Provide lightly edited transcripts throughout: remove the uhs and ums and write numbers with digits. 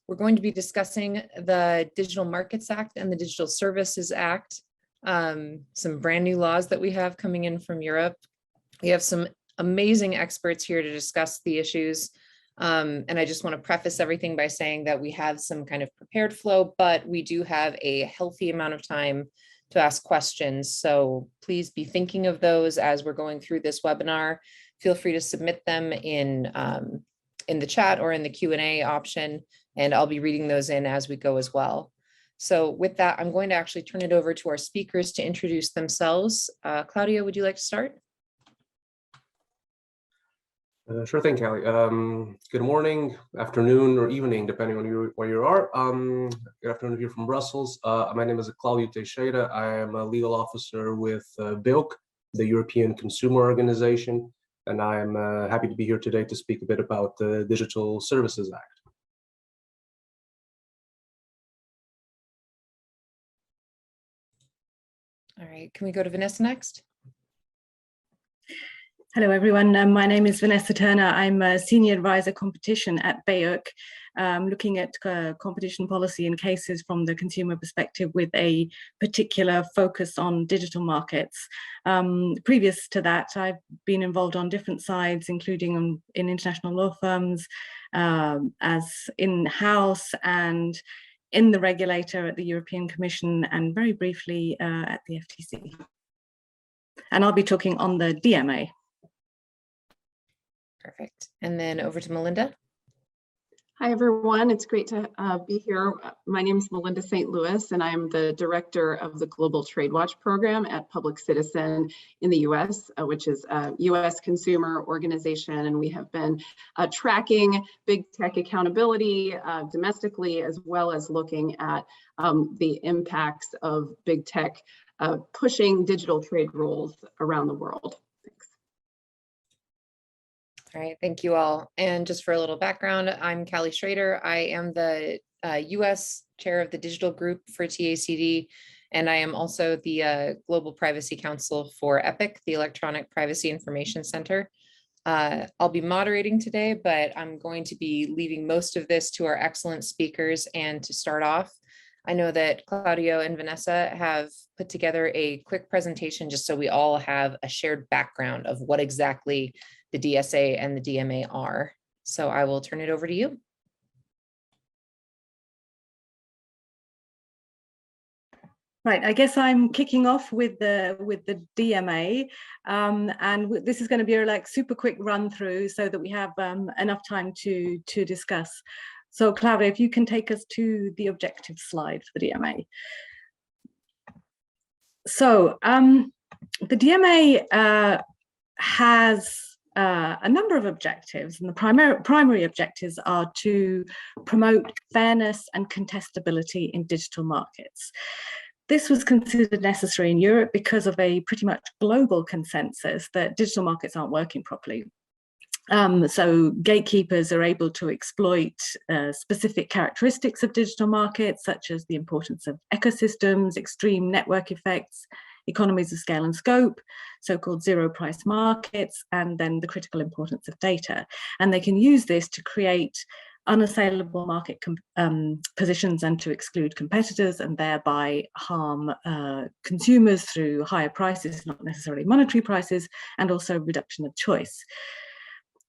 We're going to be discussing the Digital Markets Act and the Digital Services Act, some brand new laws that we have coming in from Europe. We have some amazing experts here to discuss the issues. And I just want to preface everything by saying that we have some kind of prepared flow, but we do have a healthy amount of time to ask questions. So please be thinking of those as we're going through this webinar. Feel free to submit them in the chat or in the Q&A option, and I'll be reading those in as we go as well. So with that, I'm going to actually turn it over to our speakers to introduce themselves. Claudia, would you like to start? Sure thing, Callie. Good morning, afternoon, or evening, depending on where you are. Good afternoon here from Brussels. My name is Claudio Teixeira. I am a legal officer with BILC, the European Consumer Organization, and I am happy to be here today to speak a bit about the Digital Services Act. All right, can we go to Vanessa next? Hello, everyone. My name is Vanessa Turner. I'm a Senior Advisor Competition at BEUC, looking at competition policy in cases from the consumer perspective with a particular focus on digital markets. Previous to that, I've been involved on different sides, including in international law firms, as in-house and in the regulator at the European Commission, and very briefly at the FTC. And I'll be talking on the DMA. Perfect. And then over to Melinda. Hi, everyone. It's great to be here. My name is Melinda St. Louis, and I'm the director of the Global Trade Watch program at Public Citizen in the US, which is a US consumer organization. And we have been tracking big tech accountability domestically, as well as looking at the impacts of big tech pushing digital trade rules around the world. All right, thank you all. And just for a little background, I'm Callie Schrader. I am the US chair of the digital group for TACD, and I am also the Global Privacy Counsel for EPIC, the Electronic Privacy Information Center. I'll be moderating today, but I'm going to be leaving most of this to our excellent speakers. And to start off, I know that Claudio and Vanessa have put together a quick presentation just so we all have a shared background of what exactly the DSA and the DMA are. So I will turn it over to you. Right, I guess I'm kicking off with the DMA, and this is going to be a like super quick run through so that we have enough time to discuss. So Claudia, if you can take us to the objective slide for the DMA. So the DMA has a number of objectives, and the primary objectives are to promote fairness and contestability in digital markets. This was considered necessary in Europe because of a pretty much global consensus that digital markets aren't working properly. So gatekeepers are able to exploit specific characteristics of digital markets, such as the importance of ecosystems, extreme network effects, economies of scale and scope, so-called zero price markets, and then the critical importance of data. And they can use this to create unassailable market positions and to exclude competitors, and thereby harm consumers through higher prices, not necessarily monetary prices, and also reduction of choice.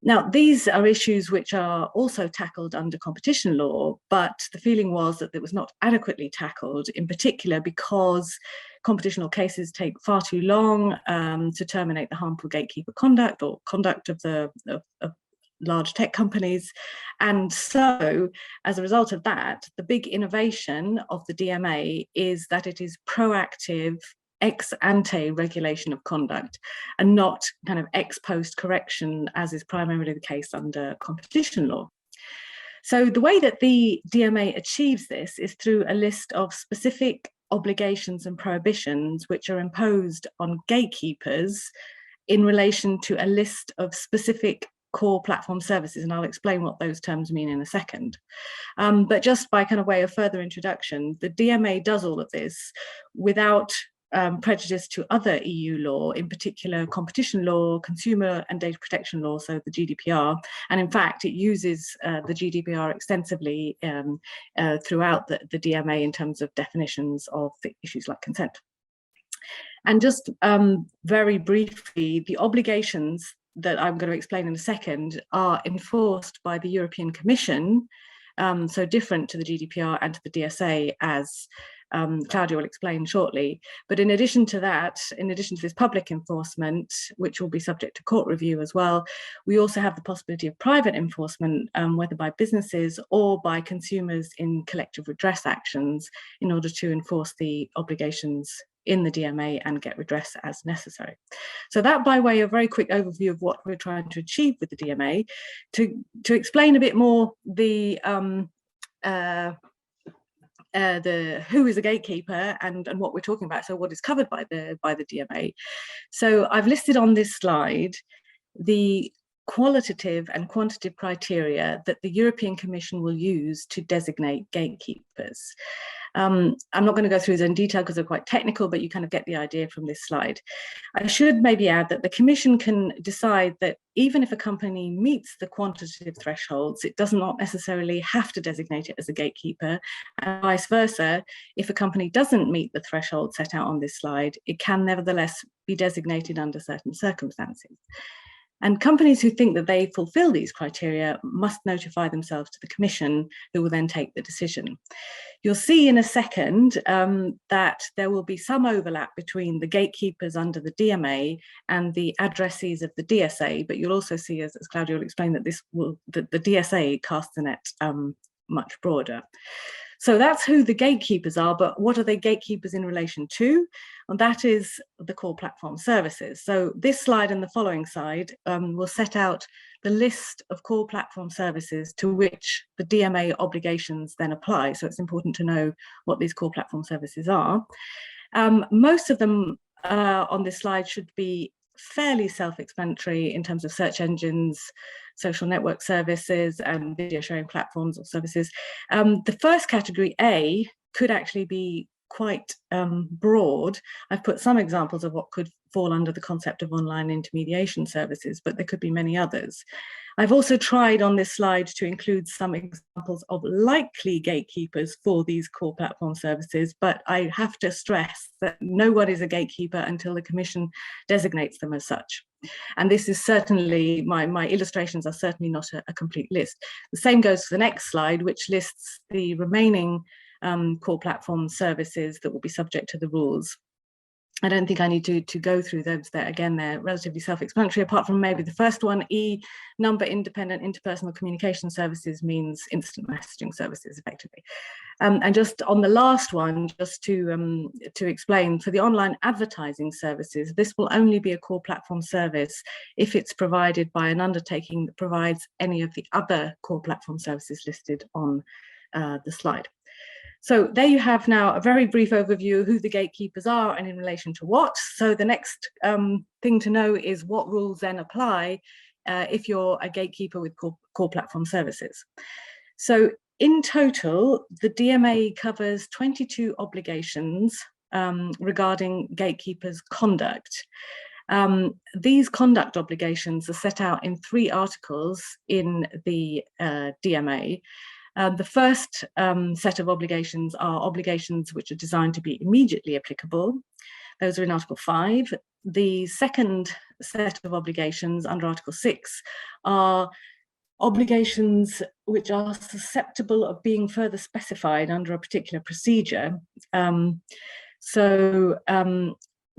Now, these are issues which are also tackled under competition law, but the feeling was that it was not adequately tackled, in particular because competition cases take far too long to terminate the harmful gatekeeper conduct or conduct of large tech companies. And so, as a result of that, the big innovation of the DMA is that it is proactive ex ante regulation of conduct and not kind of ex post correction, as is primarily the case under competition law. So the way that the DMA achieves this is through a list of specific obligations and prohibitions which are imposed on gatekeepers in relation to a list of specific core platform services, and I'll explain what those terms mean in a second. But just by kind of way of further introduction, the DMA does all of this without prejudice to other EU law, in particular competition law, consumer and data protection law, so the GDPR. And in fact, it uses the GDPR extensively throughout the DMA in terms of definitions of issues like consent. And just very briefly, the obligations that I'm going to explain in a second are enforced by the European Commission, so different to the GDPR and to the DSA, as Claudia will explain shortly. But in addition to that, in addition to this public enforcement, which will be subject to court review as well, we also have the possibility of private enforcement, whether by businesses or by consumers in collective redress actions, in order to enforce the obligations in the DMA and get redress as necessary. So that by way of very quick overview of what we're trying to achieve with the DMA. To explain a bit more the who is a gatekeeper and what we're talking about, so what is covered by the DMA. So I've listed on this slide the qualitative and quantitative criteria that the European Commission will use to designate gatekeepers. I'm not going to go through them in detail because they're quite technical, but you kind of get the idea from this slide. I should maybe add that the Commission can decide that even if a company meets the quantitative thresholds, it does not necessarily have to designate it as a gatekeeper, and vice versa. If a company doesn't meet the threshold set out on this slide, it can nevertheless be designated under certain circumstances. And companies who think that they fulfill these criteria must notify themselves to the Commission, who will then take the decision. You'll see in a second that there will be some overlap between the gatekeepers under the DMA and the addressees of the DSA, but you'll also see, as Claudia will explain, that the DSA casts the net much broader. So that's who the gatekeepers are, but what are they gatekeepers in relation to? And that is the core platform services. So this slide and the following slide will set out the list of core platform services to which the DMA obligations then apply. So it's important to know what these core platform services are. Most of them on this slide should be fairly self-explanatory in terms of search engines, social network services, and video sharing platforms or services. The first category, A, could actually be quite broad. I've put some examples of what could fall under the concept of online intermediation services, but there could be many others. I've also tried on this slide to include some examples of likely gatekeepers for these core platform services, but I have to stress that no one is a gatekeeper until the Commission designates them as such. And this is certainly, my illustrations are certainly not a complete list. The same goes for the next slide, which lists the remaining core platform services that will be subject to the rules. I don't think I need to go through those. They're relatively self-explanatory, apart from maybe the first one. E, number independent interpersonal communication services, means instant messaging services effectively. And just on the last one, just to explain, for the online advertising services, this will only be a core platform service if it's provided by an undertaking that provides any of the other core platform services listed on the slide. So there you have now a very brief overview of who the gatekeepers are and in relation to what. So the next thing to know is what rules then apply if you're a gatekeeper with core platform services. So in total, the DMA covers 22 obligations regarding gatekeepers' conduct. These conduct obligations are set out in 3 articles in the DMA. The first set of obligations are obligations which are designed to be immediately applicable. Those are in Article 5. The second set of obligations under Article 6 are obligations which are susceptible of being further specified under a particular procedure.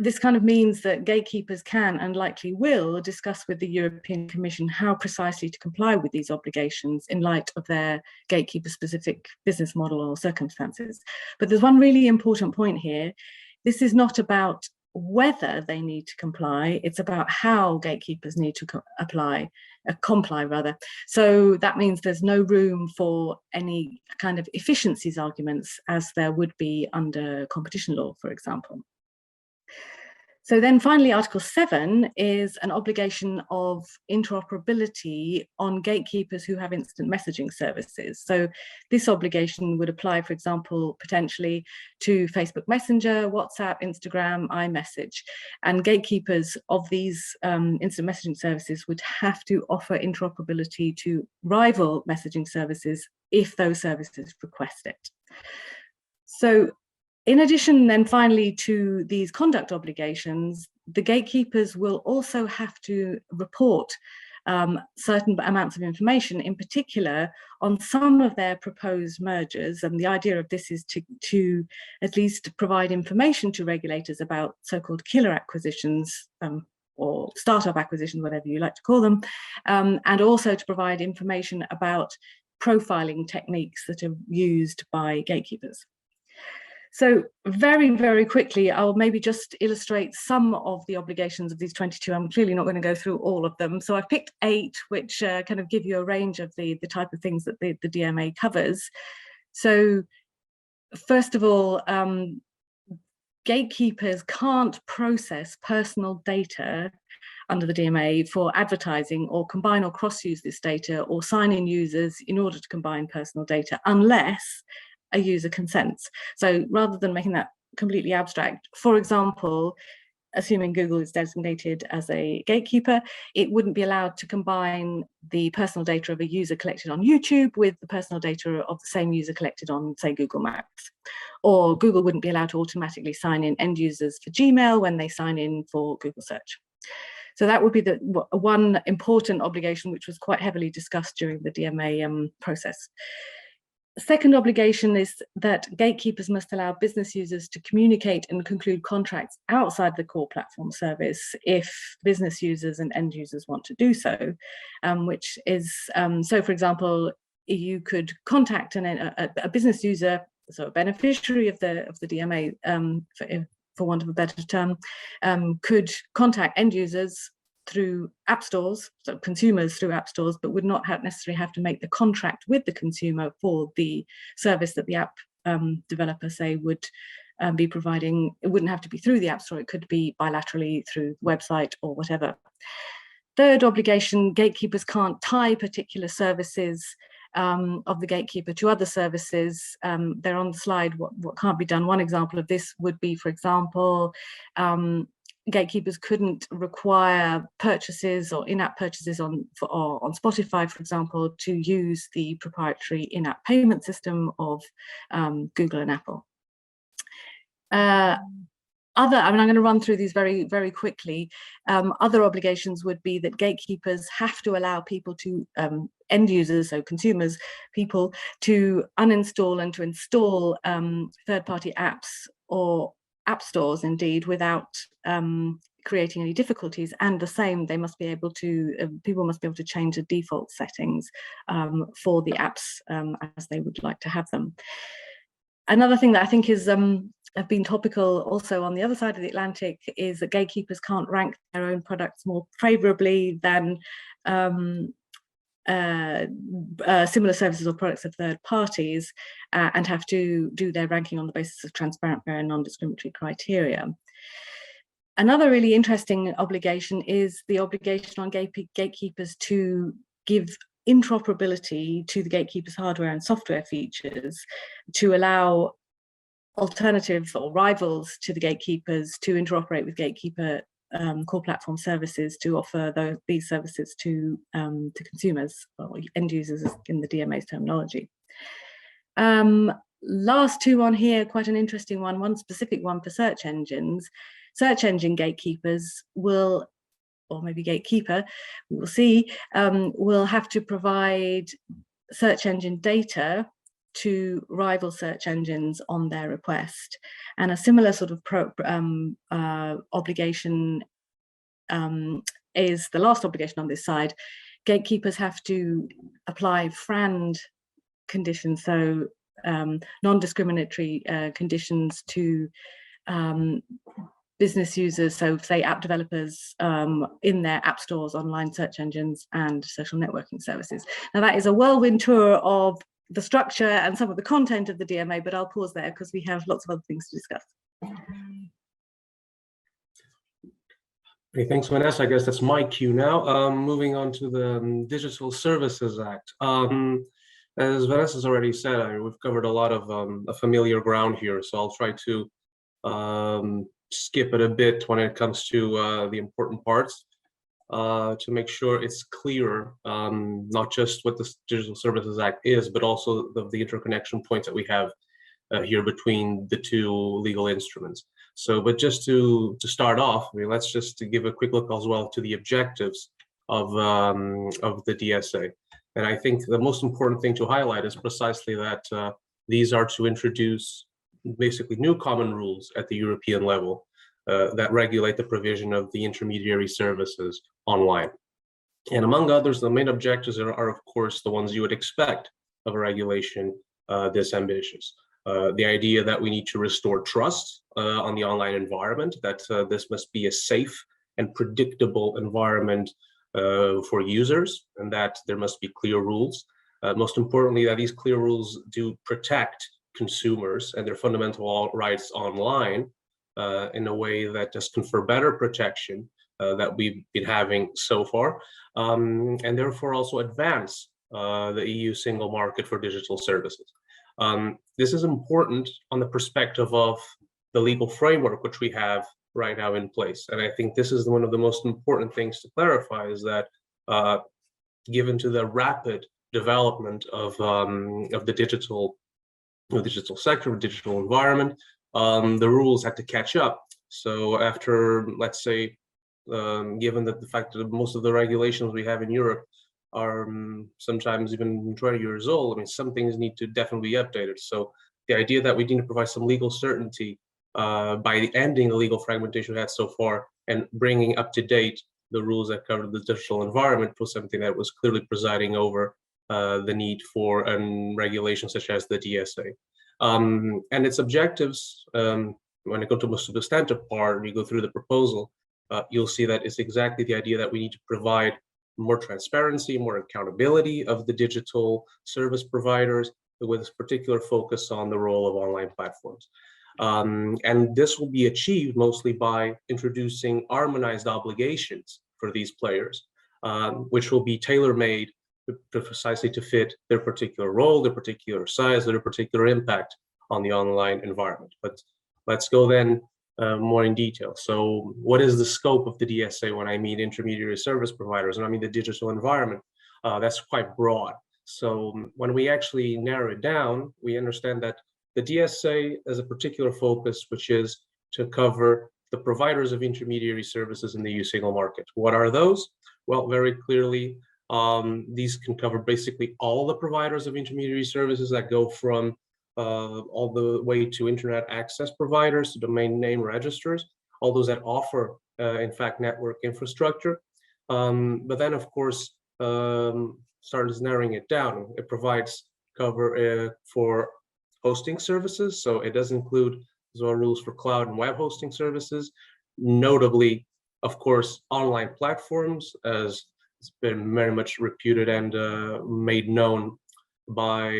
This kind of means that gatekeepers can and likely will discuss with the European Commission how precisely to comply with these obligations in light of their gatekeeper-specific business model or circumstances. But there's one really important point here. This is not about whether they need to comply, it's about how gatekeepers need to comply rather. So that means there's no room for any kind of efficiencies arguments as there would be under competition law, for example. So then finally, Article 7 is an obligation of interoperability on gatekeepers who have instant messaging services. So this obligation would apply, for example, potentially to Facebook Messenger, WhatsApp, Instagram, iMessage. And gatekeepers of these instant messaging services would have to offer interoperability to rival messaging services if those services request it. So in addition, then finally, to these conduct obligations, the gatekeepers will also have to report certain amounts of information, in particular on some of their proposed mergers. And the idea of this is to at least provide information to regulators about so-called killer acquisitions, or startup acquisitions, whatever you like to call them, and also to provide information about profiling techniques that are used by gatekeepers. So very, very quickly, I'll maybe just illustrate some of the obligations of these 22. I'm clearly not going to go through all of them. So I've picked 8, which kind of give you a range of the type of things that the DMA covers. So first of all, gatekeepers can't process personal data under the DMA for advertising, or combine or cross-use this data, or sign in users in order to combine personal data, unless a user consents. So rather than making that completely abstract, for example, assuming Google is designated as a gatekeeper, it wouldn't be allowed to combine the personal data of a user collected on YouTube with the personal data of the same user collected on, say, Google Maps. Or Google wouldn't be allowed to automatically sign in end users for Gmail when they sign in for Google search. So that would be the one important obligation, which was quite heavily discussed during the DMA process. The second obligation is that gatekeepers must allow business users to communicate and conclude contracts outside the core platform service if business users and end users want to do so, which is, so for example, you could contact a business user, so a beneficiary of the DMA, for want of a better term, could contact end users through app stores, so consumers through app stores, but would not necessarily have to make the contract with the consumer for the service that the app developer, say, would be providing. It wouldn't have to be through the app store, it could be bilaterally through the website or whatever. Third obligation, gatekeepers can't tie particular services of the gatekeeper to other services. They're on the slide, what can't be done. One example of this would be, for example, gatekeepers couldn't require purchases or in-app purchases on Spotify, for example, to use the proprietary in-app payment system of Google and Apple. I'm going to run through these very, very quickly. Other obligations would be that gatekeepers have to allow people to, end users, so consumers, people, to uninstall and to install third-party apps or app stores, indeed, without creating any difficulties. And the same, they must be able to, people must be able to change the default settings for the apps as they would like to have them. Another thing that I think is have been topical also on the other side of the Atlantic is that gatekeepers can't rank their own products more favorably than similar services or products of third parties, and have to do their ranking on the basis of transparent, fair, and non-discriminatory criteria. Another really interesting obligation is the obligation on gatekeepers to give interoperability to the gatekeepers' hardware and software features, to allow alternatives or rivals to the gatekeepers to interoperate with gatekeeper core platform services, to offer these services to consumers or end users in the DMA's terminology. Last two on here, quite an interesting one specific one for search engines. Search engine gatekeepers will, or maybe gatekeeper, we will see, will have to provide search engine data to rival search engines on their request. And a similar sort of obligation is the last obligation on this side. Gatekeepers have to apply FRAND conditions, so non-discriminatory conditions to business users, so say app developers in their app stores, online search engines, and social networking services. Now that is a whirlwind tour of the structure and some of the content of the DMA, but I'll pause there because we have lots of other things to discuss. Hey, thanks, Vanessa. I guess that's my cue now. Moving on to the Digital Services Act. As Vanessa's already said, we've covered a lot of familiar ground here, so I'll try to skip it a bit when it comes to the important parts to make sure it's clear, not just what the Digital Services Act is, but also the interconnection points that we have here between the two legal instruments. So, but just to start off, let's just give a quick look as well to the objectives of the DSA. And I think the most important thing to highlight is precisely that these are to introduce basically new common rules at the European level that regulate the provision of the intermediary services online. And among others, the main objectives are of course, the ones you would expect of a regulation this ambitious. The idea that we need to restore trust on the online environment, that this must be a safe and predictable environment for users, and that there must be clear rules. Most importantly, that these clear rules do protect consumers and their fundamental rights online in a way that does confer better protection that we've been having so far, and therefore also advance the EU single market for digital services. This is important on the perspective of the legal framework which we have right now in place. And I think this is one of the most important things to clarify is that given to the rapid development of the digital sector, digital environment, the rules had to catch up. So after, let's say, given that the fact that most of the regulations we have in Europe are sometimes even 20 years old, I mean, some things need to definitely be updated. So the idea that we need to provide some legal certainty by ending the legal fragmentation we had so far and bringing up to date the rules that cover the digital environment was something that was clearly presiding over the need for a regulation such as the DSA. And its objectives, when it comes to the substantive part, and you go through the proposal, you'll see that it's exactly the idea that we need to provide more transparency, more accountability of the digital service providers with a particular focus on the role of online platforms. And this will be achieved mostly by introducing harmonized obligations for these players, which will be tailor-made precisely to fit their particular role, their particular size, their particular impact on the online environment. But let's go then more in detail. So what is the scope of the DSA when I mean intermediary service providers and I mean the digital environment? That's quite broad. So when we actually narrow it down, we understand that the DSA has a particular focus, which is to cover the providers of intermediary services in the EU single market. What are those? Well, very clearly, these can cover basically all the providers of intermediary services that go from all the way to internet access providers, to domain name registers, all those that offer, in fact, network infrastructure. But then, of course, starts narrowing it down. It provides cover for hosting services, so it does include as well rules for cloud and web hosting services, notably, of course, online platforms, as it's been very much reputed and made known by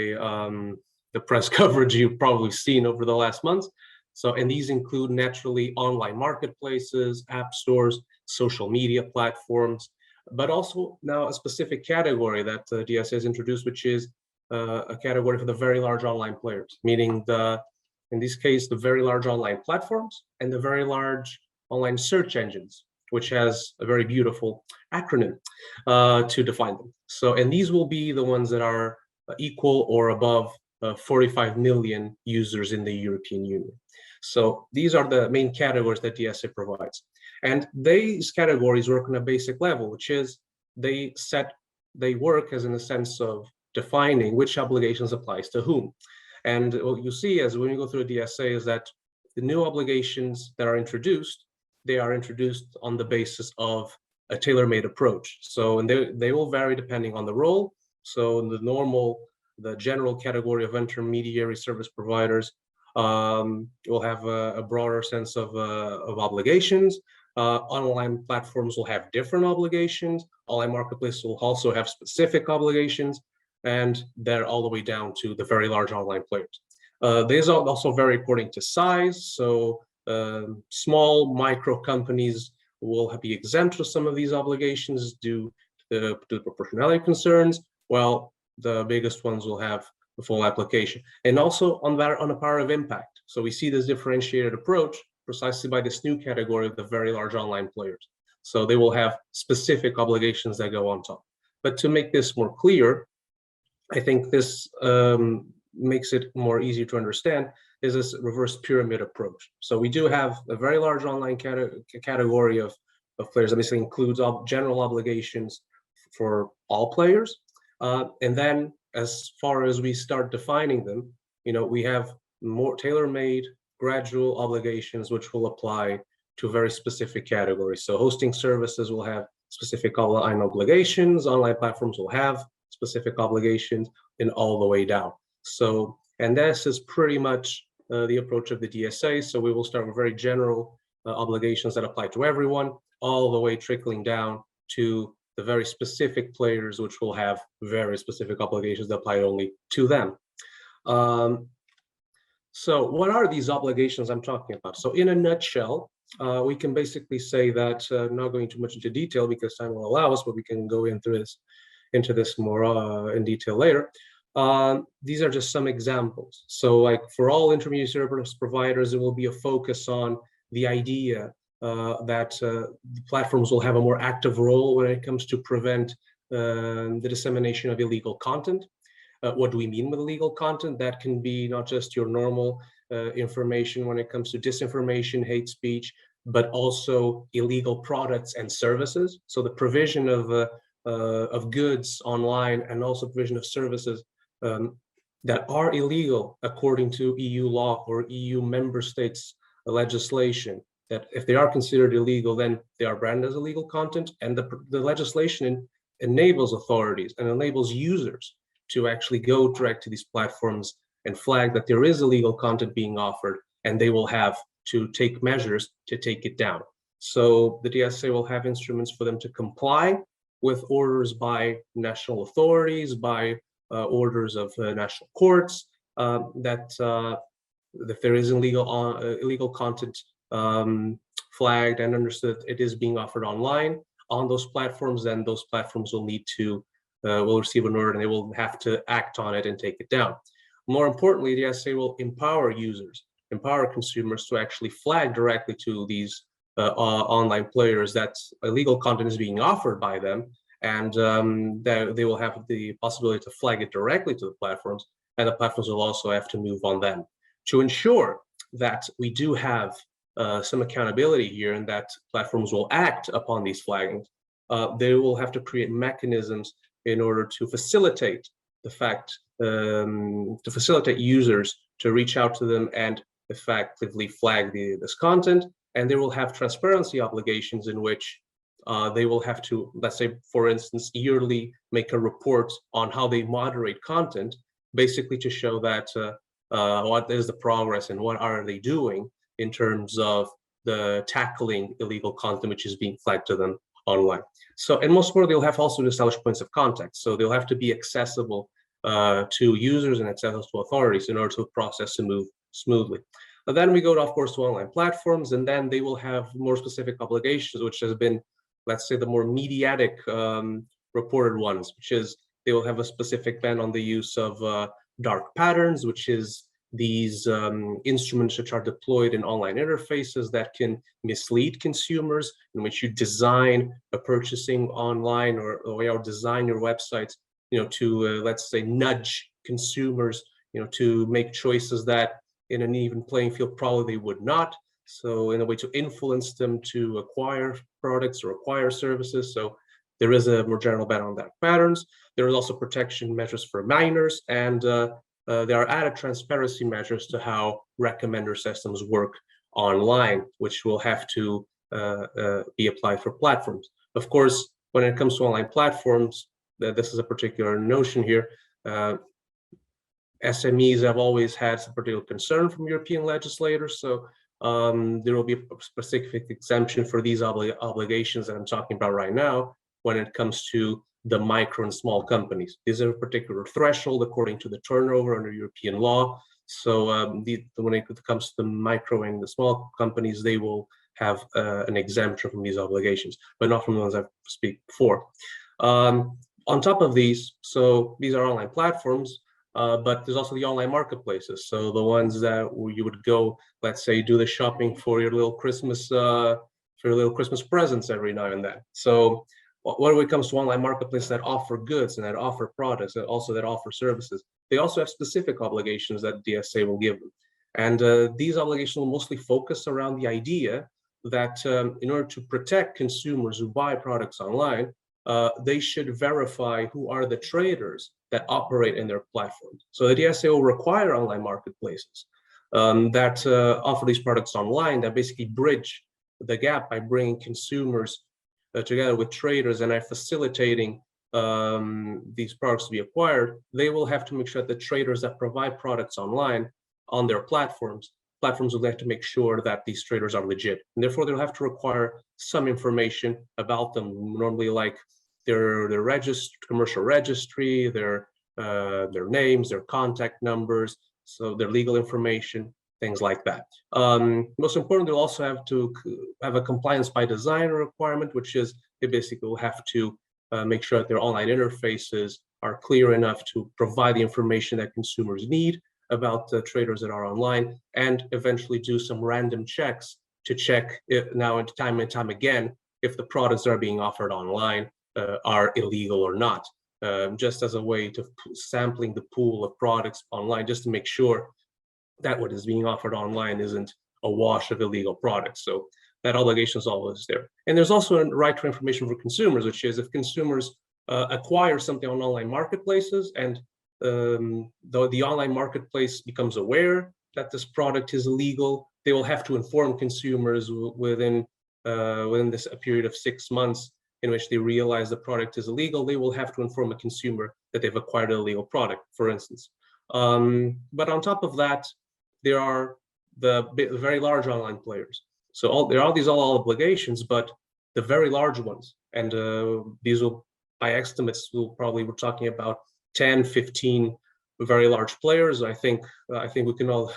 the press coverage you've probably seen over the last months. So, and these include naturally online marketplaces, app stores, social media platforms, but also now a specific category that DSA has introduced, which is a category for the very large online players, meaning in this case, the very large online platforms and the very large online search engines, which has a very beautiful acronym to define them. So, and these will be the ones that are equal or above 45 million users in the European Union. So these are the main categories that DSA provides. And these categories work on a basic level, which is they work as in the sense of defining which obligations applies to whom. And what you see as when you go through a DSA is that the new obligations that are introduced, they are introduced on the basis of a tailor-made approach. So, and they will vary depending on the role. So the general category of intermediary service providers will have a broader sense of obligations. Online platforms will have different obligations. Online marketplaces will also have specific obligations, and they're all the way down to the very large online players. These are also vary according to size. So small micro companies will be exempt from some of these obligations due to the proportionality concerns, while the biggest ones will have the full application. And also on the power of impact. So we see this differentiated approach precisely by this new category of the very large online players. So they will have specific obligations that go on top. But to make this more clear, I think this makes it more easy to understand, is this reverse pyramid approach. So we do have a very large online category of players that basically includes all general obligations for all players. And then as far as we start defining them, we have more tailor-made gradual obligations which will apply to very specific categories. So hosting services will have specific online obligations, online platforms will have specific obligations, and all the way down. So, and this is pretty much the approach of the DSA. So we will start with very general obligations that apply to everyone, all the way trickling down to the very specific players, which will have very specific obligations that apply only to them. So what are these obligations I'm talking about? So in a nutshell, we can basically say that, not going too much into detail because time will allow us, but we can go into this more in detail later. These are just some examples. So like for all intermediary service providers, there will be a focus on the idea that the platforms will have a more active role when it comes to prevent the dissemination of illegal content. What do we mean with illegal content? That can be not just your normal information when it comes to disinformation, hate speech, but also illegal products and services. So the provision of goods online and also provision of services that are illegal according to EU law or EU member states legislation, that if they are considered illegal, then they are branded as illegal content. And the legislation enables authorities and enables users to actually go direct to these platforms and flag that there is illegal content being offered, and they will have to take measures to take it down. So the DSA will have instruments for them to comply with orders by national authorities, by orders of national courts, that there is illegal content flagged and understood it is being offered online on those platforms, then those platforms will need to will receive an order and they will have to act on it and take it down. More importantly, the DSA will empower users, empower consumers to actually flag directly to these online players that illegal content is being offered by them, and that they will have the possibility to flag it directly to the platforms, and the platforms will also have to move on them. To ensure that we do have some accountability here and that platforms will act upon these flaggings, they will have to create mechanisms in order to facilitate the fact, to facilitate users to reach out to them and effectively flag this content. And they will have transparency obligations in which they will have to, let's say, for instance, yearly make a report on how they moderate content, basically to show that what is the progress and what are they doing in terms of the tackling illegal content which is being flagged to them online. So, and most importantly, they'll have also to establish points of contact. So they'll have to be accessible to users and accessible to authorities in order to process to move smoothly. But then we go to, of course, to online platforms, and then they will have more specific obligations, which has been, let's say, the more mediatic reported ones, which is they will have a specific ban on the use of dark patterns, which is these instruments which are deployed in online interfaces that can mislead consumers, in which you design a purchasing online or design your websites, to let's say nudge consumers, to make choices that in an even playing field probably they would not. So in a way to influence them to acquire products or acquire services. So there is a more general ban on dark patterns. There is also protection measures for minors, and there are added transparency measures to how recommender systems work online, which will have to be applied for platforms. Of course, when it comes to online platforms, this is a particular notion here. SMEs have always had some particular concern from European legislators, so there will be a specific exemption for these obligations that I'm talking about right now when it comes to the micro and small companies. These are a particular threshold according to the turnover under European law. So when it comes to the micro and the small companies, they will have an exemption from these obligations, but not from the ones I've speak before. On top of these, so these are online platforms, but there's also the online marketplaces. So the ones that you would go, let's say, do the shopping for your little Christmas presents every now and then. So when it comes to online marketplaces that offer goods and that offer products and also that offer services, they also have specific obligations that DSA will give them. And these obligations will mostly focus around the idea that in order to protect consumers who buy products online, they should verify who are the traders that operate in their platform. So the DSA will require online marketplaces that offer these products online, that basically bridge the gap by bringing consumers together with traders and are facilitating these products to be acquired. They will have to make sure that the traders that provide products online on their platforms will have to make sure that these traders are legit. And therefore, they'll have to require some information about them, normally like their commercial registry, their names, their contact numbers, so their legal information, things like that. Most important, they'll also have to have a compliance by design requirement, which is they basically will have to make sure that their online interfaces are clear enough to provide the information that consumers need about the traders that are online, and eventually do some random checks to check now and time again if the products that are being offered online are illegal or not, just as a way to sampling the pool of products online, just to make sure that what is being offered online isn't a wash of illegal products. So that obligation is always there. And there's also a right to information for consumers, which is if consumers acquire something on online marketplaces and the online marketplace becomes aware that this product is illegal, they will have to inform consumers within this a period of 6 months in which they realize the product is illegal. They will have to inform a consumer that they've acquired an illegal product, for instance. But on top of that, there are the very large online players. So there are these all obligations, but the very large ones, and these will, by estimates, we're talking about 10, 15 very large players. I think we can all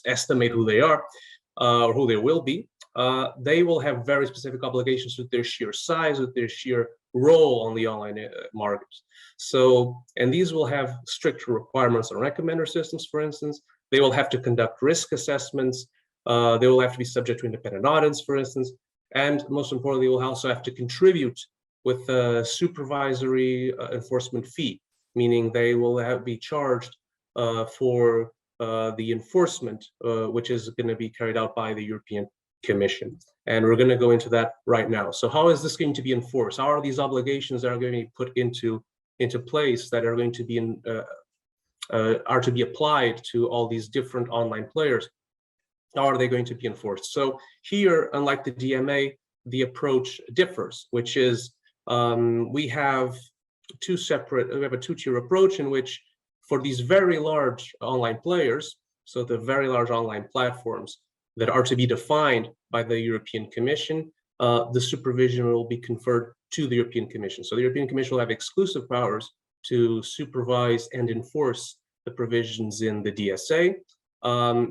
estimate who they are or who they will be. They will have very specific obligations with their sheer size, with their sheer role on the online markets. So, and these will have stricter requirements on recommender systems, for instance. They will have to conduct risk assessments. They will have to be subject to independent audits, for instance. And most importantly, they will also have to contribute with a supervisory enforcement fee, meaning they will be charged for the enforcement, which is going to be carried out by the European Commission. And we're going to go into that right now. So how is this going to be enforced? How are these obligations that are going to be put into place that are going to be are to be applied to all these different online players? How are they going to be enforced? So here, unlike the DMA, the approach differs, which is we have a two-tier approach in which for these very large online players, so the very large online platforms that are to be defined by the European Commission, the supervision will be conferred to the European Commission. So the European Commission will have exclusive powers to supervise and enforce the provisions in the DSA.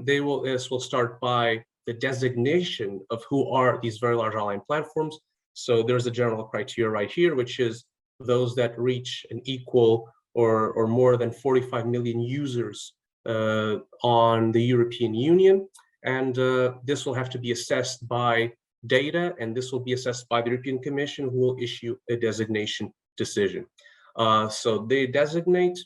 This will start by the designation of who are these very large online platforms. So there's a general criteria right here, which is those that reach an equal or more than 45 million users on the European Union. And this will have to be assessed by data, and this will be assessed by the European Commission, who will issue a designation decision. So they designate,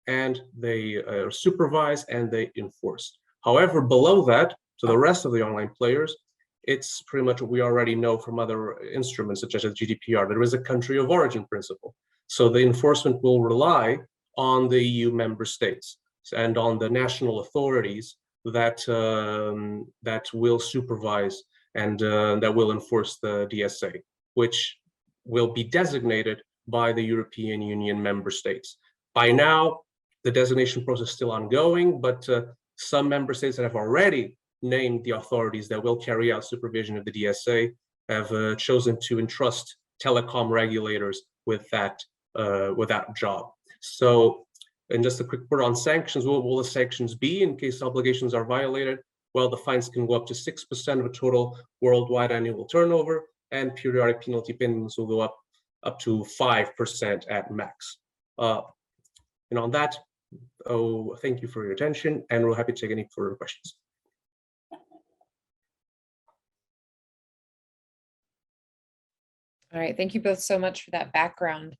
and they supervise, and they enforce. However, below that, to the rest of the online players, it's pretty much what we already know from other instruments, such as GDPR. There is a country of origin principle. So the enforcement will rely on the EU member states and on the national authorities that will supervise and that will enforce the DSA, which will be designated by the European Union member states. By now, the designation process is still ongoing, but some member states that have already named the authorities that will carry out supervision of the DSA have chosen to entrust telecom regulators with that job. So, and just a quick word on sanctions. What will the sanctions be in case obligations are violated? while the fines can go up to 6% of a total worldwide annual turnover, and periodic penalty payments will go up to 5% at max. And on that, thank you for your attention, and we're happy to take any further questions. All right, thank you both so much for that background.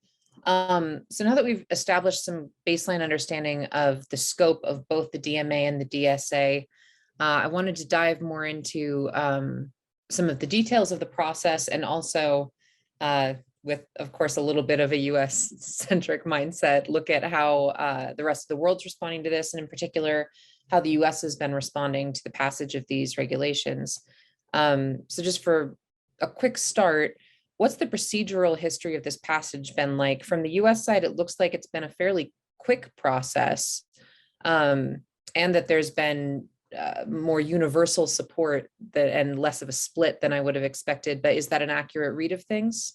So now that we've established some baseline understanding of the scope of both the DMA and the DSA, I wanted to dive more into some of the details of the process, and also with, of course, a little bit of a US-centric mindset, look at how the rest of the world's responding to this, and in particular, how the US has been responding to the passage of these regulations. So just for a quick start, what's the procedural history of this passage been like? From the US side, it looks like it's been a fairly quick process, and that there's been more universal support and less of a split than I would have expected. But is that an accurate read of things?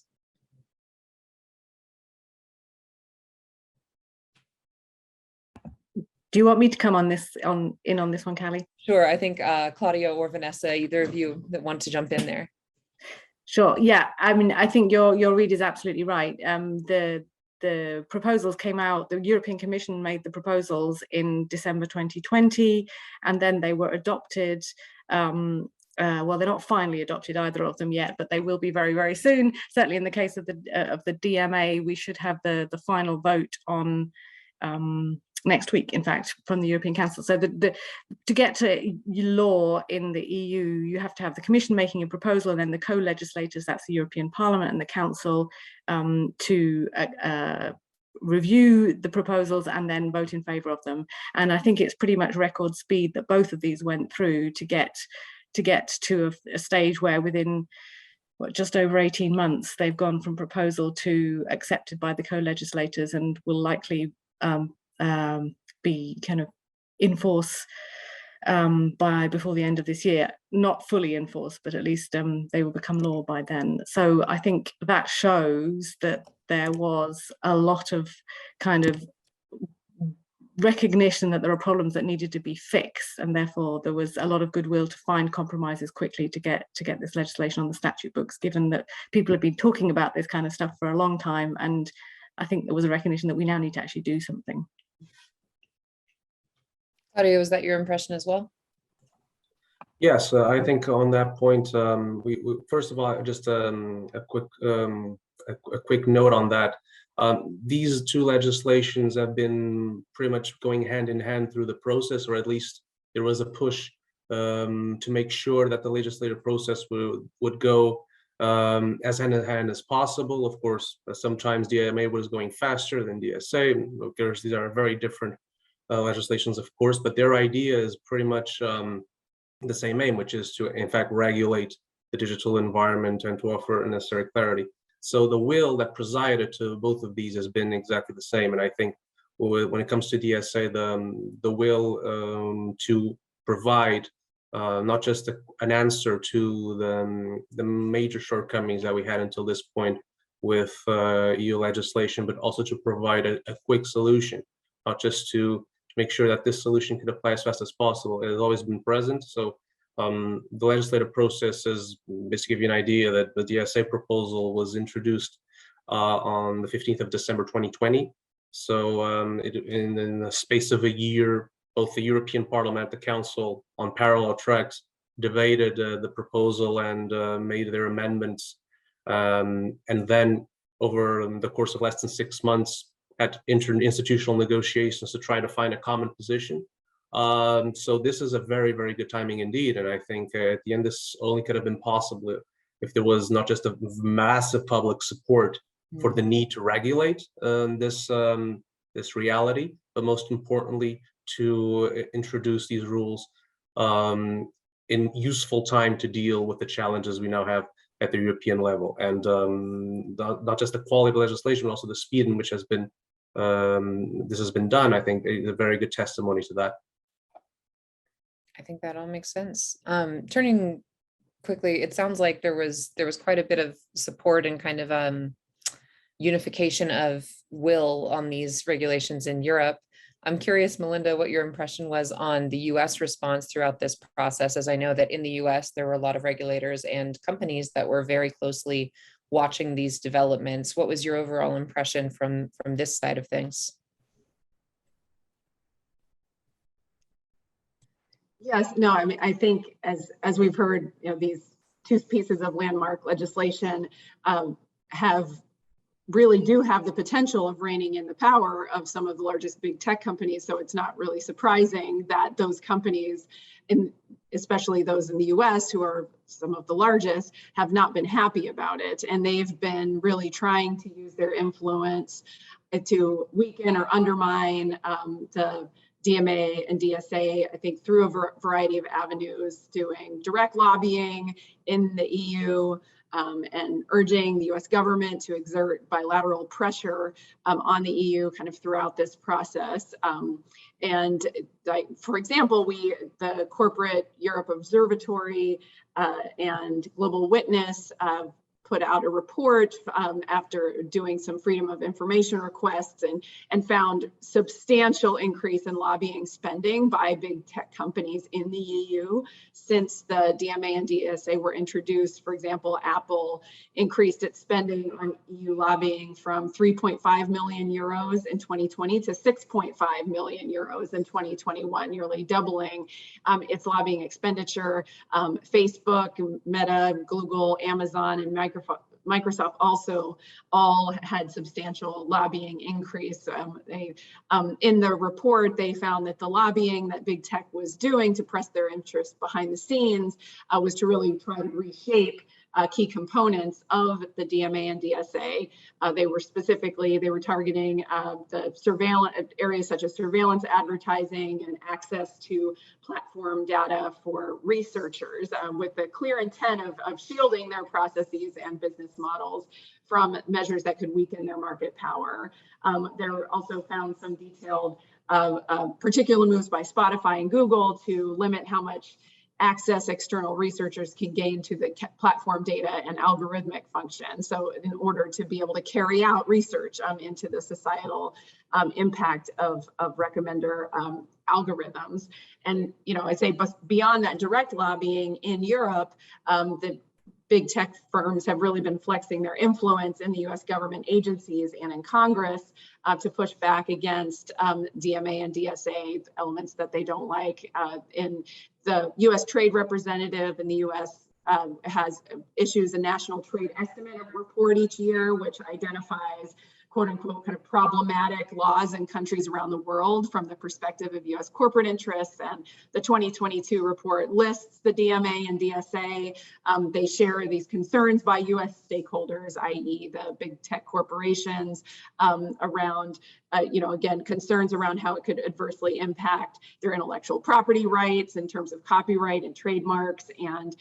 Do you want me to come on this in on this one, Callie? Sure. I think Claudia or Vanessa, either of you that want to jump in there. Sure. Yeah. I mean, I think your read is absolutely right. The proposals came out, the European Commission made the proposals in December 2020, and then they were adopted. Well, they're not finally adopted, either of them yet, but they will be very, very soon. Certainly in the case of the DMA, we should have the final vote on next week, in fact, from the European Council. So to get to law in the EU, you have to have the Commission making a proposal, and then the co-legislators, that's the European Parliament and the Council, to review the proposals and then vote in favour of them. And I think it's pretty much record speed that both of these went through to get to a stage where within just over 18 months, they've gone from proposal to accepted by the co-legislators, and will likely be kind of in force before the end of this year. Not fully in force, but at least they will become law by then. So I think that shows that there was a lot of kind of recognition that there are problems that needed to be fixed, and therefore there was a lot of goodwill to find compromises quickly to get this legislation on the statute books, given that people have been talking about this kind of stuff for a long time. And I think there was a recognition that we now need to actually do something. Claudia, was that your impression as well? Yes, I think on that point, we first of all, just a quick note on that. These two legislations have been pretty much going hand in hand through the process, or at least there was a push to make sure that the legislative process would go as hand in hand as possible. Of course, sometimes DMA was going faster than DSA. Because these are very different legislations, of course, but their idea is pretty much the same aim, which is to, in fact, regulate the digital environment and to offer necessary clarity. So the will that presided to both of these has been exactly the same. And I think when it comes to DSA, the will to provide not just an answer to the major shortcomings that we had until this point with EU legislation, but also to provide a quick solution, not just to make sure that this solution could apply as fast as possible. It has always been present. So the legislative process is, just to give you an idea, that the DSA proposal was introduced on the 15th of December 2020. So in the space of a year, both the European Parliament and the Council, on parallel tracks, debated the proposal and made their amendments. And then over the course of less than 6 months, had interinstitutional negotiations to try to find a common position. So this is a very, very good timing indeed. And I think at the end, this only could have been possible if there was not just a massive public support for the need to regulate this reality, but most importantly, to introduce these rules in useful time to deal with the challenges we now have at the European level. And not just the quality of legislation, but also the speed in which this has been done, I think is a very good testimony to that. I think that all makes sense. Turning quickly, it sounds like there was quite a bit of support and kind of unification of will on these regulations in Europe. I'm curious, Melinda, what your impression was on the US response throughout this process, as I know that in the US, there were a lot of regulators and companies that were very closely watching these developments. What was your overall impression from this side of things? Yes, no, I mean, I think as we've heard, these two pieces of landmark legislation really do have the potential of reining in the power of some of the largest big tech companies. So it's not really surprising that those companies, especially those in the US, who are some of the largest, have not been happy about it. And they've been really trying to use their influence to weaken or undermine the DMA and DSA, I think, through a variety of avenues, doing direct lobbying in the EU, and urging the US government to exert bilateral pressure on the EU kind of throughout this process. And for example, the Corporate Europe Observatory and Global Witness put out a report after doing some freedom of information requests and found substantial increase in lobbying spending by big tech companies in the EU since the DMA and DSA were introduced. For example, Apple increased its spending on EU lobbying from 3.5 million euros in 2020 to 6.5 million euros in 2021, nearly doubling its lobbying expenditure. Facebook, Meta, Google, Amazon, and Microsoft also all had substantial lobbying increase. In the report, they found that the lobbying that big tech was doing to press their interests behind the scenes was to really try to reshape key components of the DMA and DSA. They were targeting the surveillance areas such as surveillance advertising and access to platform data for researchers, with the clear intent of shielding their processes and business models from measures that could weaken their market power. There also found some detailed particular moves by Spotify and Google to limit how much access external researchers can gain to the platform data and algorithmic function. So in order to be able to carry out research into the societal impact of recommender algorithms. And, I'd say beyond that direct lobbying in Europe, the big tech firms have really been flexing their influence in the US government agencies and in Congress to push back against DMA and DSA elements that they don't like. In the US Trade Representative in the US issues a national trade estimate report each year, which identifies quote unquote kind of problematic laws in countries around the world from the perspective of US corporate interests. And the 2022 report lists the DMA and DSA. They share these concerns by US stakeholders, i.e. the big tech corporations, around again, concerns around how it could adversely impact their intellectual property rights in terms of copyright and trademarks, and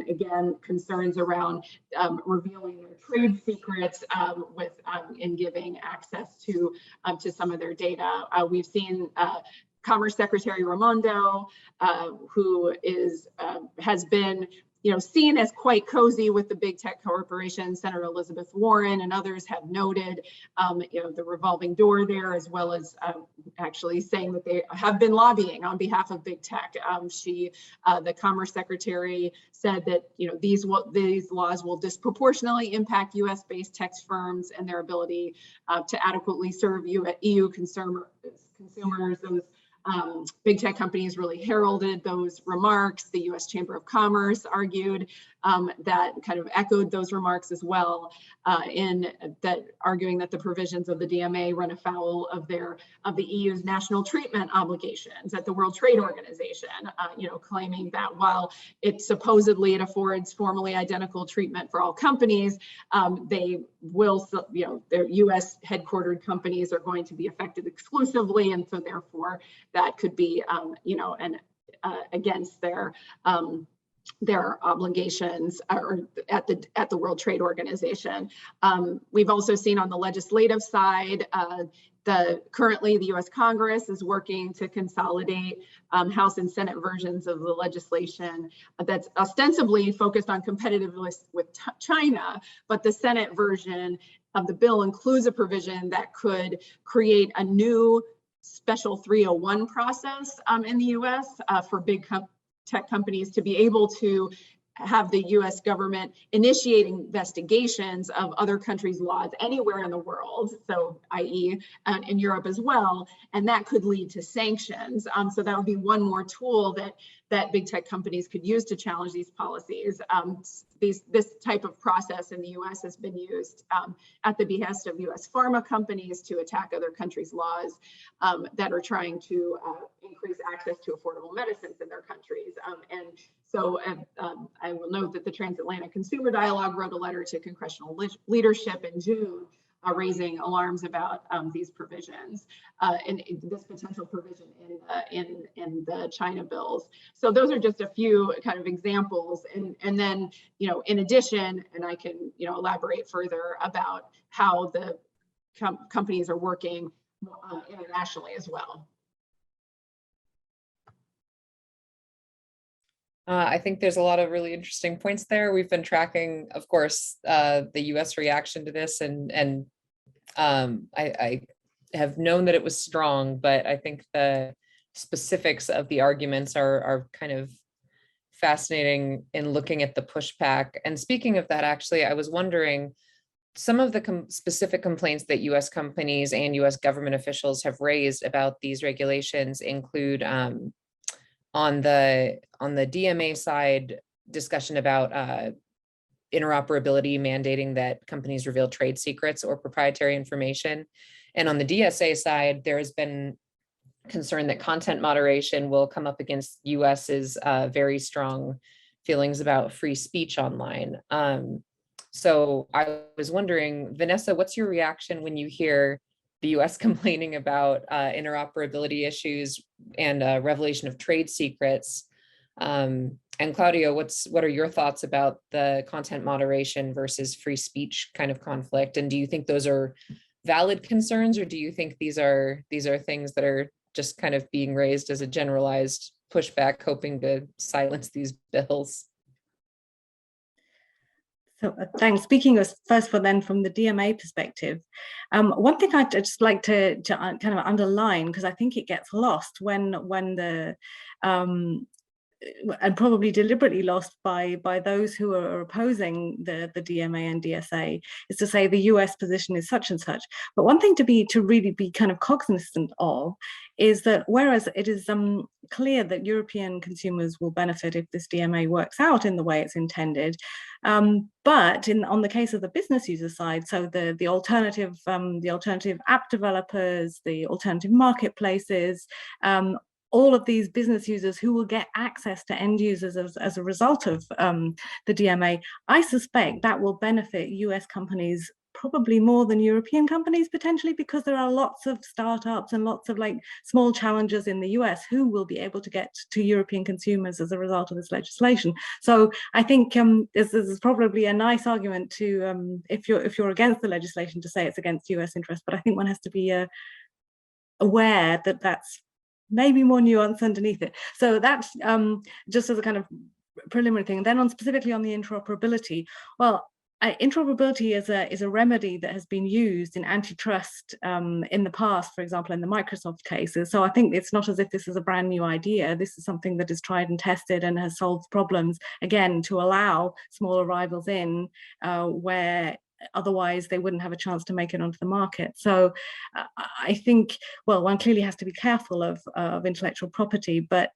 again, concerns around revealing their trade secrets in giving access to some of their data. We've seen Commerce Secretary Raimondo, who has been seen as quite cozy with the big tech corporations. Senator Elizabeth Warren and others have noted, the revolving door there, as well as actually saying that they have been lobbying on behalf of big tech. The Commerce Secretary said that these laws will disproportionately impact U.S.-based tech firms and their ability to adequately serve EU consumers. Those big tech companies really heralded those remarks. The U.S. Chamber of Commerce argued that kind of echoed those remarks as well, in that arguing that the provisions of the DMA run afoul of the EU's national treatment obligations at the World Trade Organization. Claiming that while it affords formally identical treatment for all companies, they will, their U.S. headquartered companies are going to be affected exclusively, and so therefore that could be, against their obligations at the World Trade Organization. We've also seen on the legislative side, currently the U.S. Congress is working to consolidate House and Senate versions of the legislation that's ostensibly focused on competitiveness with China, but the Senate version of the bill includes a provision that could create a new special 301 process in the US for big tech companies to be able to have the US government initiate investigations of other countries' laws anywhere in the world, so i.e. In Europe as well, and that could lead to sanctions. So that would be one more tool that big tech companies could use to challenge these policies. This type of process in the US has been used at the behest of US pharma companies to attack other countries' laws that are trying to increase access to affordable medicines in their countries. And so I will note that the Transatlantic Consumer Dialogue wrote a letter to congressional leadership in June raising alarms about these provisions and this potential provision in the China bills. So those are just a few kind of examples. And then, in addition, and I can, elaborate further about how the companies are working internationally as well. I think there's a lot of really interesting points there. We've been tracking, of course, the US reaction to this, and I have known that it was strong, but I think the specifics of the arguments are kind of fascinating in looking at the pushback. And speaking of that, actually, I was wondering, some of the specific complaints that US companies and US government officials have raised about these regulations include on the DMA side, discussion about interoperability, mandating that companies reveal trade secrets or proprietary information. And on the DSA side, there has been concern that content moderation will come up against US's very strong feelings about free speech online. So I was wondering, Vanessa, what's your reaction when you hear the US complaining about interoperability issues and revelation of trade secrets? And Claudio, what are your thoughts about the content moderation versus free speech kind of conflict? And do you think those are valid concerns, or do you think these are things that are just kind of being raised as a generalized pushback, hoping to silence these bills? So thanks. Speaking of first for then from the DMA perspective, one thing I'd just like to kind of underline, because I think it gets lost when the and probably deliberately lost by those who are opposing the DMA and DSA, is to say the US position is such and such. But one thing to really be kind of cognizant of is that whereas it is clear that European consumers will benefit if this DMA works out in the way it's intended, but on the case of the business user side, so the alternative app developers, the alternative marketplaces, all of these business users who will get access to end users as a result of the DMA, I suspect that will benefit US companies probably more than European companies potentially, because there are lots of startups and lots of like small challengers in the US who will be able to get to European consumers as a result of this legislation. So I think this is probably a nice argument to, if you're against the legislation, to say it's against US interests, but I think one has to be aware that that's maybe more nuance underneath it. So that's just as a kind of preliminary thing. And then specifically on the interoperability, well, interoperability is a remedy that has been used in antitrust in the past, for example, in the Microsoft cases. So I think it's not as if this is a brand new idea. This is something that is tried and tested and has solved problems, again, to allow smaller rivals in where otherwise they wouldn't have a chance to make it onto the market. So I think, well, one clearly has to be careful of intellectual property, but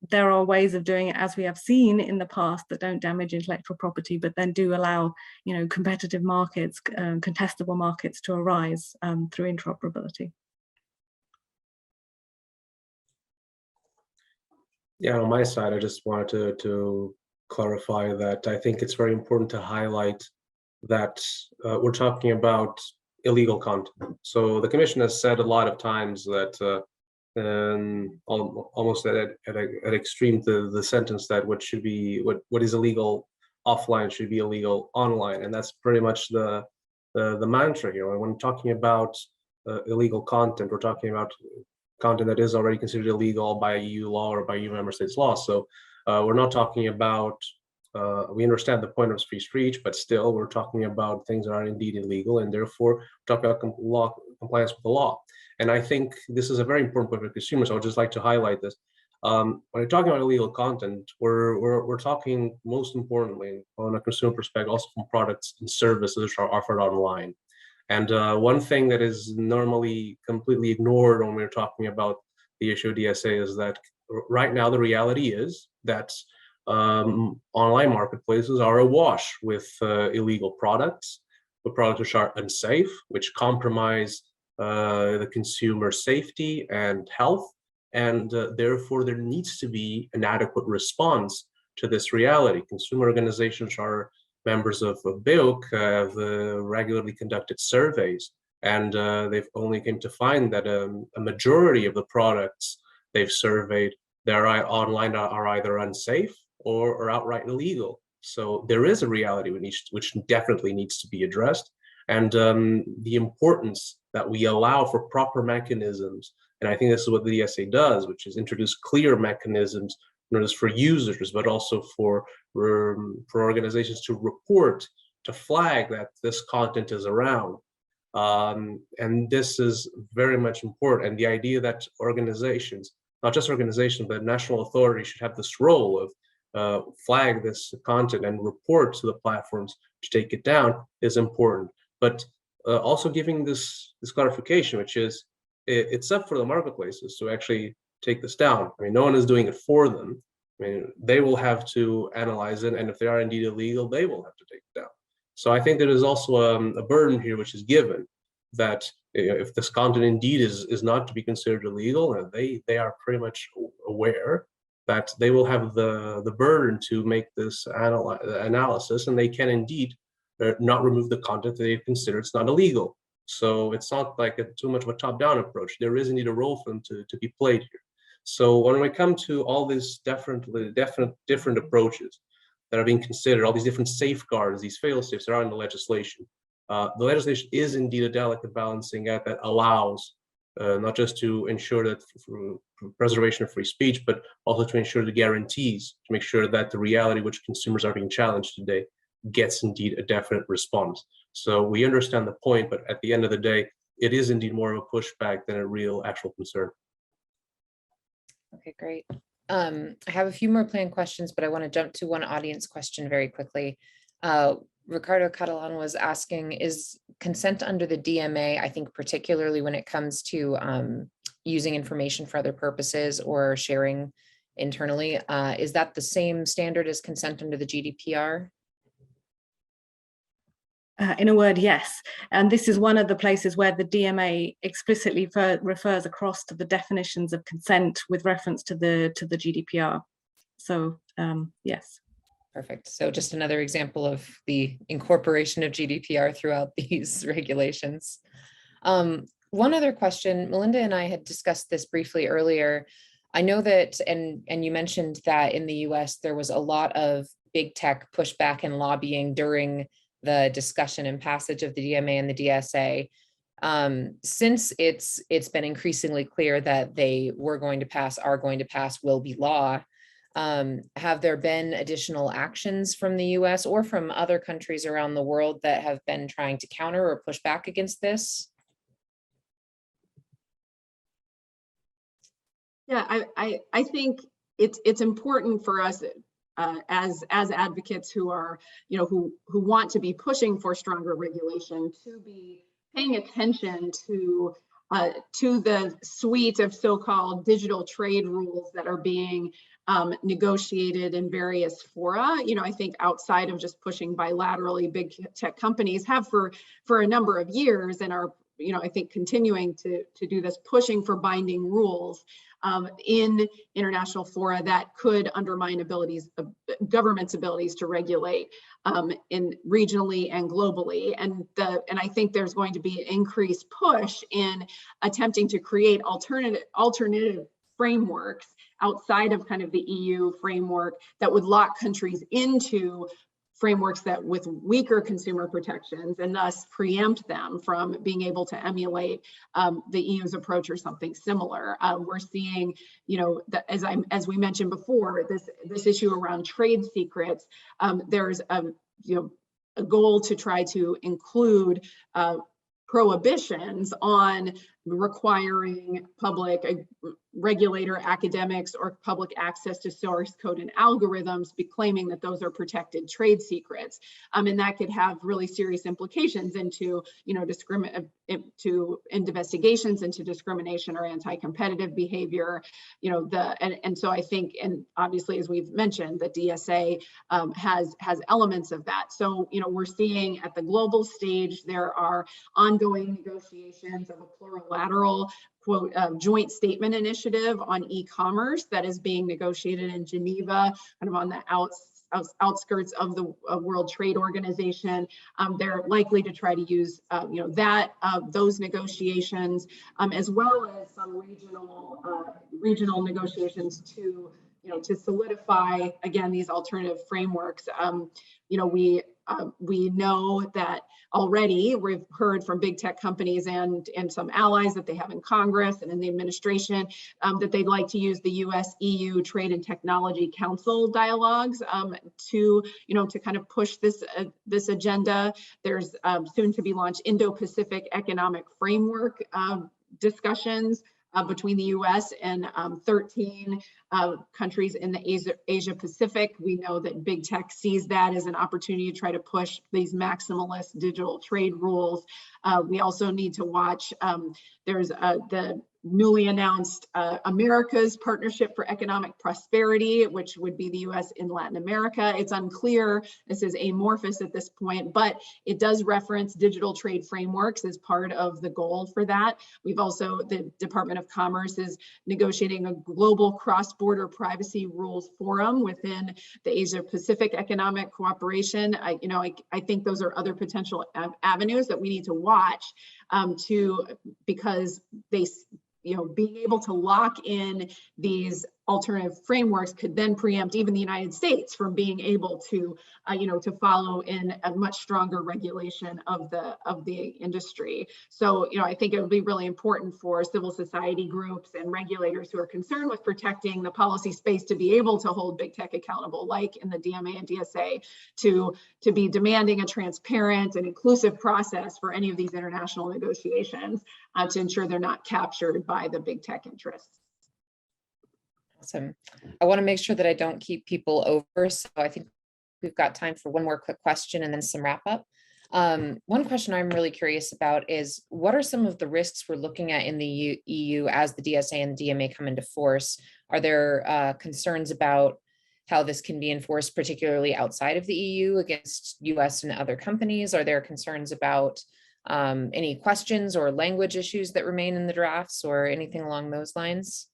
there are ways of doing it, as we have seen in the past, that don't damage intellectual property, but then do allow, competitive markets, contestable markets to arise through interoperability. Yeah, on my side, I just wanted to clarify that I think it's very important to highlight that we're talking about illegal content. So the Commission has said a lot of times that almost at extreme the sentence that what is illegal offline should be illegal online, and that's pretty much the mantra here. When talking about illegal content, we're talking about content that is already considered illegal by EU law or by EU member states law. So we're not talking about we understand the point of free speech, but still we're talking about things that are indeed illegal, and therefore we're talking about compliance with the law. And I think this is a very important point for consumers. I would just like to highlight this. When we're talking about illegal content, we're talking most importantly on a consumer perspective, also from products and services which are offered online. And one thing that is normally completely ignored when we're talking about the issue of DSA is that right now the reality is that online marketplaces are awash with illegal products, with products which are unsafe, which compromise the consumer safety and health. And therefore, there needs to be an adequate response to this reality. Consumer organizations are members of BEUC, have regularly conducted surveys, and they've only came to find that a majority of the products they've surveyed that are online are either unsafe or outright illegal. So there is a reality which definitely needs to be addressed. And the importance that we allow for proper mechanisms, and I think this is what the DSA does, which is introduce clear mechanisms not just for users, but also for organizations to report, to flag that this content is around. And this is very much important. And the idea that organizations, not just organizations, but national authorities should have this role of flag this content and report to the platforms to take it down is important. But also giving this clarification, which is it's up for the marketplaces to actually take this down. I mean, no one is doing it for them. I mean, they will have to analyze it, and if they are indeed illegal, they will have to take it down. So I think there is also a burden here which is given that if this content indeed is not to be considered illegal, and they are pretty much aware that they will have the burden to make this analysis, and they can indeed not remove the content that they consider it's not illegal. So it's not like too much of a top-down approach. There is indeed a role for them to be played here. So when we come to all these different approaches that are being considered, all these different safeguards, these fail-safes that are in the legislation is indeed a delicate balancing act that allows not just to ensure that for preservation of free speech, but also to ensure the guarantees to make sure that the reality which consumers are being challenged today gets indeed a definite response. So we understand the point, but at the end of the day, it is indeed more of a pushback than a real actual concern. Okay, great. I have a few more planned questions, but I want to jump to one audience question very quickly. Ricardo Catalan was asking, is consent under the DMA, I think particularly when it comes to using information for other purposes or sharing internally, is that the same standard as consent under the GDPR? In a word, yes. And this is one of the places where the DMA explicitly refers across to the definitions of consent with reference to the GDPR. So yes. Perfect. So just another example of the incorporation of GDPR throughout these regulations. One other question, Melinda and I had discussed this briefly earlier. I know that, and you mentioned that in the US, there was a lot of big tech pushback and lobbying during the discussion and passage of the DMA and the DSA. Since it's been increasingly clear that they are going to pass, will be law, have there been additional actions from the US or from other countries around the world that have been trying to counter or push back against this? Yeah, I think it's important for us as advocates who are, who want to be pushing for stronger regulation, to be paying attention to the suite of so-called digital trade rules that are being negotiated in various fora. I think outside of just pushing bilaterally, big tech companies have for a number of years and are, I think continuing to do this, pushing for binding rules in international fora that could undermine government's abilities to regulate regionally and globally. And I think there's going to be an increased push in attempting to create alternative frameworks outside of kind of the EU framework that would lock countries into frameworks that with weaker consumer protections and thus preempt them from being able to emulate the EU's approach or something similar. We're seeing, as we mentioned before, this issue around trade secrets. There's a goal to try to include prohibitions on requiring public regulator academics or public access to source code and algorithms, be claiming that those are protected trade secrets. And that could have really serious implications into, into investigations into discrimination or anti-competitive behavior, and so I think, and obviously, as we've mentioned, the DSA has elements of that. So, we're seeing at the global stage, there are ongoing negotiations of a plurilateral quote joint statement initiative on e-commerce that is being negotiated in Geneva, kind of on the outskirts of the World Trade Organization. They're likely to try to use those negotiations, as well as some regional negotiations to solidify, again, these alternative frameworks. We know that already we've heard from big tech companies and some allies that they have in Congress and in the administration that they'd like to use the US-EU Trade and Technology Council dialogues to kind of push this agenda. There's soon to be launched Indo-Pacific Economic Framework discussions between the US and 13 countries in the Asia Pacific. We know that big tech sees that as an opportunity to try to push these maximalist digital trade rules. We also need to watch, there's the newly announced America's Partnership for Economic Prosperity, which would be the US in Latin America. It's unclear, this is amorphous at this point, but it does reference digital trade frameworks as part of the goal for that. We've also, the Department of Commerce is negotiating a global cross-border privacy rules forum within the Asia Pacific Economic Cooperation. I think those are other potential avenues that we need to watch because they, being able to lock in these alternative frameworks could then preempt even the United States from being able to, to follow in a much stronger regulation of the industry. So, I think it would be really important for civil society groups and regulators who are concerned with protecting the policy space to be able to hold big tech accountable, like in the DMA and DSA, to be demanding a transparent and inclusive process for any of these international negotiations to ensure they're not captured by the big tech interests. Awesome. I want to make sure that I don't keep people over. So I think we've got time for one more quick question and then some wrap up. One question I'm really curious about is what are some of the risks we're looking at in the EU as the DSA and DMA come into force? Are there concerns about how this can be enforced, particularly outside of the EU against US and other companies? Are there concerns about any questions or language issues that remain in the drafts or anything along those lines?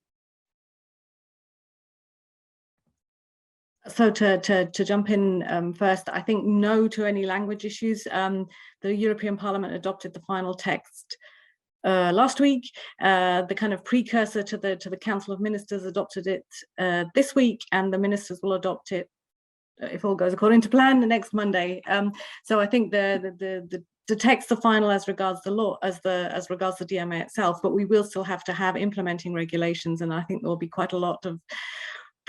So to jump in first, I think no to any language issues. The European Parliament adopted the final text last week. The kind of precursor to the Council of Ministers adopted it this week, and the ministers will adopt it, if all goes according to plan, the next Monday. So I think the text are final as regards the law, as regards the DMA itself, but we will still have to have implementing regulations, and I think there will be quite a lot of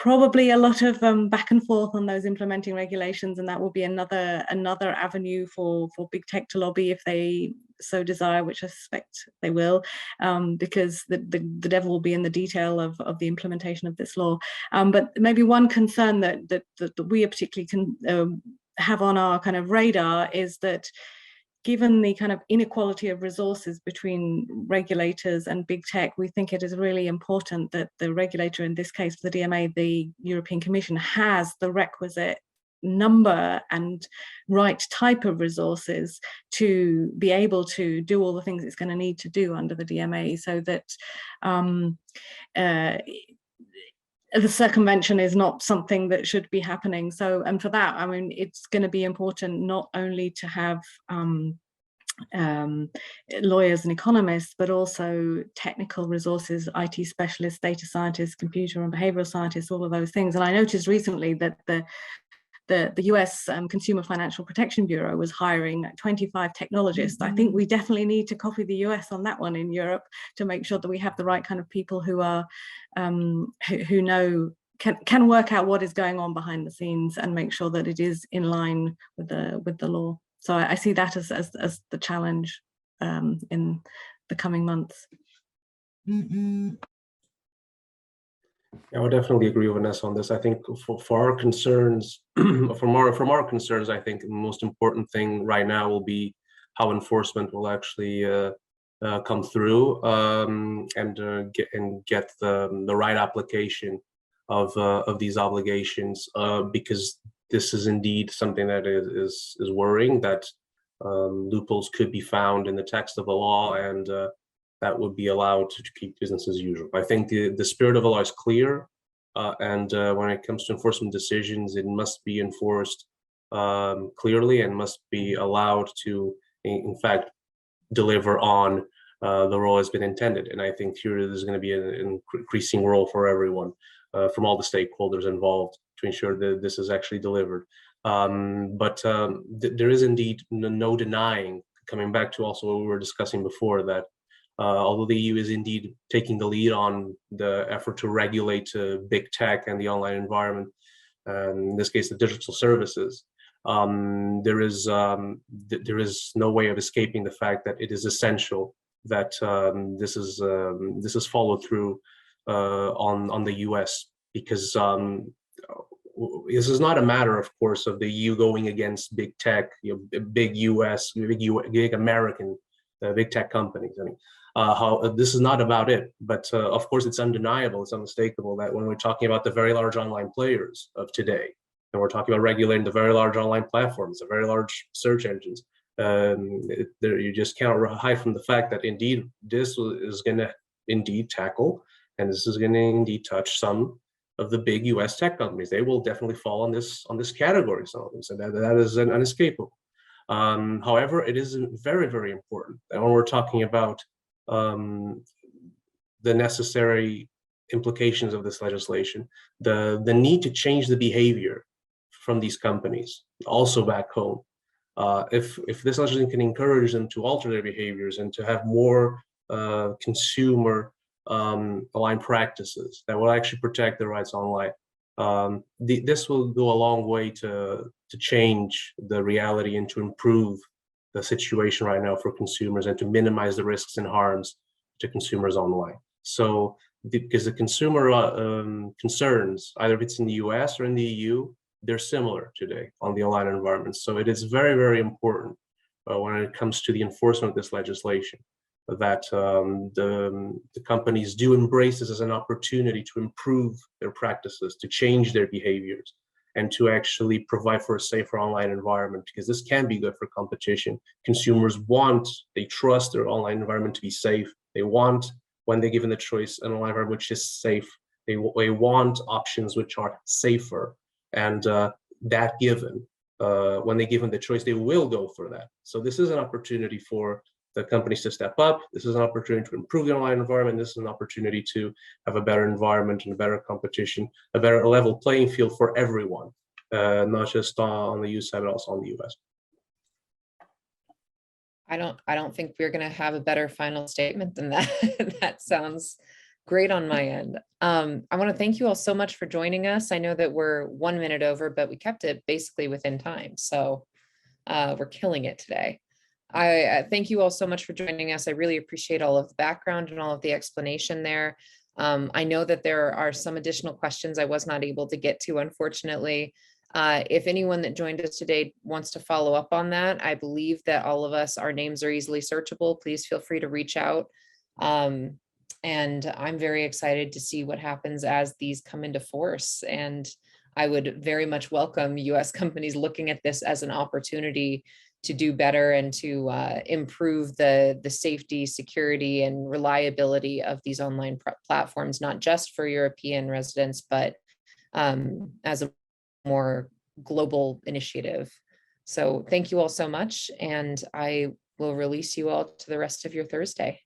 back and forth on those implementing regulations, and that will be another avenue for big tech to lobby if they so desire, which I suspect they will, because the devil will be in the detail of the implementation of this law. But maybe one concern that we particularly can have on our kind of radar is that, given the kind of inequality of resources between regulators and big tech, we think it is really important that the regulator, in this case for the DMA, the European Commission, has the requisite number and right type of resources to be able to do all the things it's going to need to do under the DMA, so that the circumvention is not something that should be happening. So, and for that, I mean, it's going to be important not only to have lawyers and economists, but also technical resources, IT specialists, data scientists, computer and behavioral scientists, all of those things. And I noticed recently that the US Consumer Financial Protection Bureau was hiring 25 technologists. I think we definitely need to copy the US on that one in Europe to make sure that we have the right kind of people who are who know, can work out what is going on behind the scenes and make sure that it is in line with the law. So I see that as the challenge in the coming months. I would definitely agree with Vanessa on this. I think for our concerns, from our concerns, I think the most important thing right now will be how enforcement will actually come through and get the right application of these obligations, because this is indeed something that is worrying, that loopholes could be found in the text of the law, and that would be allowed to keep business as usual. I think the spirit of the law is clear, and when it comes to enforcement decisions, it must be enforced clearly and must be allowed to, in fact, deliver on the role has been intended. And I think here there's going to be an increasing role for everyone, from all the stakeholders involved, to ensure that this is actually delivered. There is indeed no denying, coming back to also what we were discussing before, that although the EU is indeed taking the lead on the effort to regulate big tech and the online environment, in this case, the digital services, there is no way of escaping the fact that it is essential that this is followed through on the US, because this is not a matter, of course, of the EU going against big tech, big US, big American, big tech companies. I mean, this is not about it, but of course it's undeniable, it's unmistakable that when we're talking about the very large online players of today, and we're talking about regulating the very large online platforms, the very large search engines, you just cannot hide from the fact that indeed this is going to indeed tackle, and this is going to indeed touch some of the big US tech companies. They will definitely fall on this category, some of them, so that is unescapable. However, it is very, very important that when we're talking about the necessary implications of this legislation, the need to change the behavior from these companies, also back home. If this legislation can encourage them to alter their behaviors and to have more consumer aligned practices that will actually protect their rights online, this will go a long way to change the reality and to improve the situation right now for consumers and to minimize the risks and harms to consumers online. So, because the consumer concerns, either if it's in the US or in the EU, they're similar today on the online environment. So it is very, very important when it comes to the enforcement of this legislation that the companies do embrace this as an opportunity to improve their practices, to change their behaviors, and to actually provide for a safer online environment, because this can be good for competition. Consumers they trust their online environment to be safe. They want, when they're given the choice, an online environment which is safe. They want options which are safer. And that given, when they're given the choice, they will go for that. So this is an opportunity for the companies to step up. This is an opportunity to improve the online environment. This is an opportunity to have a better environment and a better competition, a better level playing field for everyone, not just on the EU side, but also on the US. I don't think we're going to have a better final statement than that. That sounds great on my end. I want to thank you all so much for joining us. I know that we're 1 minute over, but we kept it basically within time. So we're killing it today. I thank you all so much for joining us. I really appreciate all of the background and all of the explanation there. I know that there are some additional questions I was not able to get to, unfortunately. If anyone that joined us today wants to follow up on that, I believe that all of us, our names are easily searchable. Please feel free to reach out. And I'm very excited to see what happens as these come into force. And I would very much welcome US companies looking at this as an opportunity to do better and to improve the safety, security, and reliability of these online platforms, not just for European residents, but as a more global initiative. So thank you all so much, and I will release you all to the rest of your Thursday.